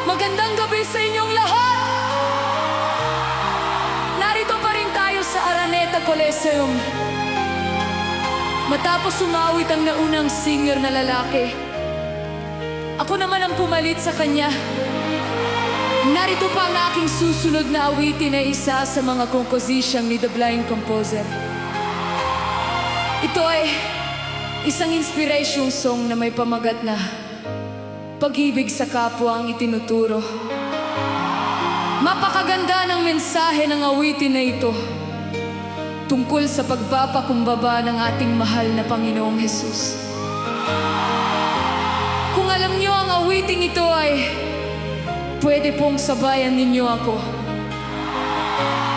Magandang gabi sa inyong lahat! Narito pa rin tayo sa Araneta Coliseum. Matapos umawit ang naunang singer na lalaki, ako naman ang pumalit sa kanya. Narito pa ang aking susunod na awitin na isa sa mga komposisyong ni The Blind Composer. Ito ay isang inspiration song na may pamagat na pag-ibig sa kapwa ang itinuturo. Mapakaganda ng mensahe ng awitin na ito tungkol sa pagpapakumbaba ng ating mahal na Panginoong Hesus. Kung alam niyo ang awiting ito ay pwede pong sabayan ninyo ako.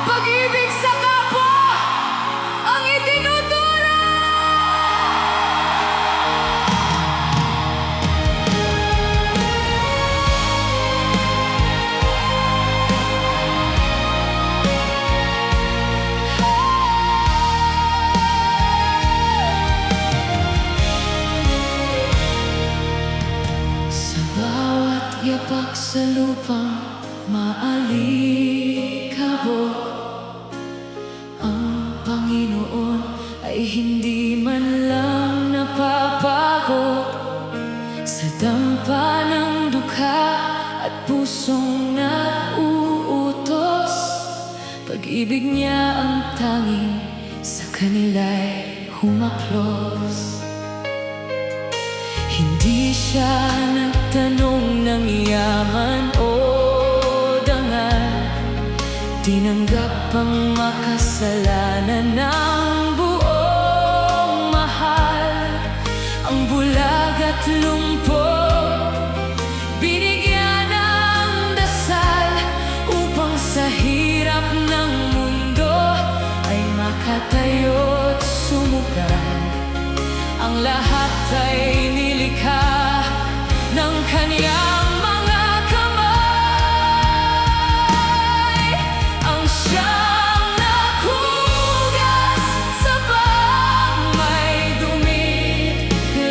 Pag-ibig sa kapwa ang itinuturo! Yapak sa lupang maalikabok, ang Panginoon ay hindi man lang napapago sa dampa ng dukha at pusong nauutos. Pag-ibig niya ang tanging sa kanila'y humaklos. Hindi siya nagtanong ng yaman o dangal, tinanggap ang makasalanan ng buong mahal. Ang bulag at lumpok binigyan ng dasal upang sa hirap ng mundo ay makatayo't sumugal. Ang lahat ay nilikha ng kanyang mga kamay. Ang siyang naghugas sa bang may dumi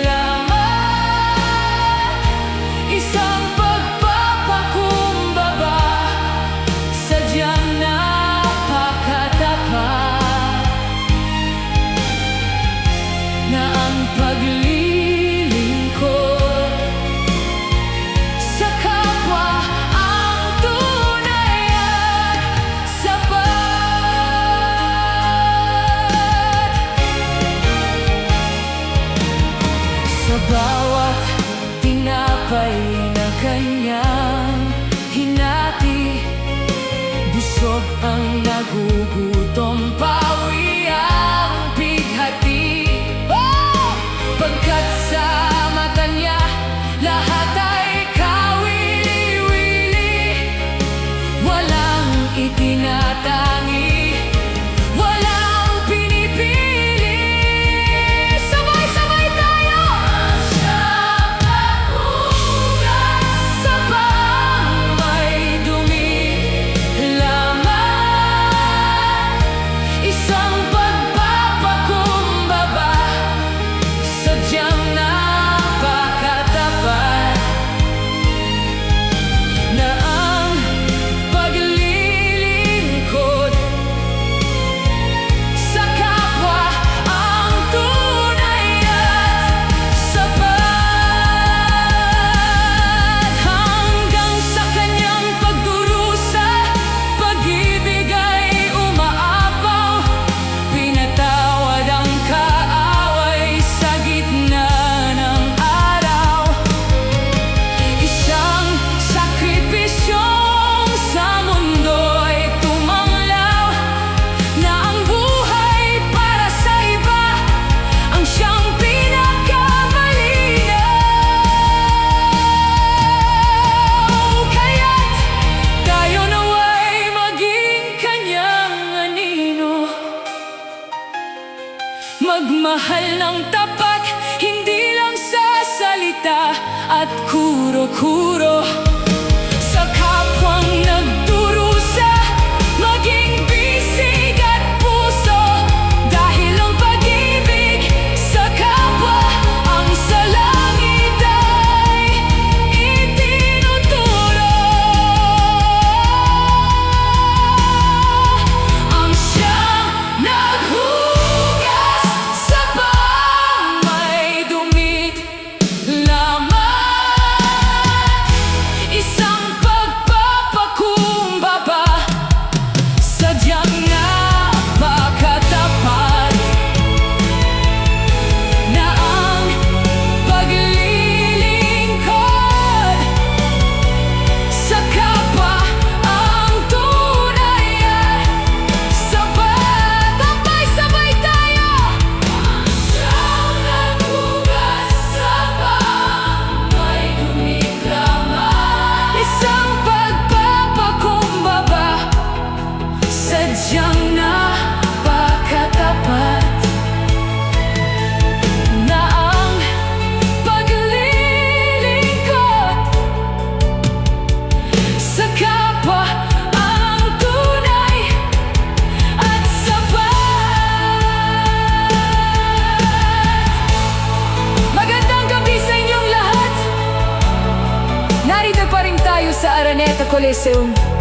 lamang, isang pagpapakumbaba, sadyang napakatapat na ang paglilingkod sa kapwa ang tunay at sapat. Sa bawat tinapay na kanyang hinati, busog ang nagugutom, pawi ang bighati. Pagkat sa mata niya, lahat ay kawili-wili. Walang itinatangi, walang pinipili. Sabay-sabay tayo! Ang siyang naghugas sa bang may dumi lamang, isang pagpapakumbaba, sadyang napakatapat na ang paglilingkod sa kapwa ang tunay at sapat. Hanggang sa kanyang pagdurusa, pag-ibig ay umaapaw, pinatawad ang kaaway sa gitna ng araw. Isang sakripisyong sa mundo ay tumanglaw, na ang buhay para sa iba ang siyang pinakamalinaw. Kaya't tayo nawa'y maging kanyang anino, magmahal ng tapat, hindi lang sa salita at kuro-kuro. Sa kapwang nagdurusa, maging bisig at puso, dahil ang pag-ibig sa kapwa ang sa langit ay itinuturo. Coliseum.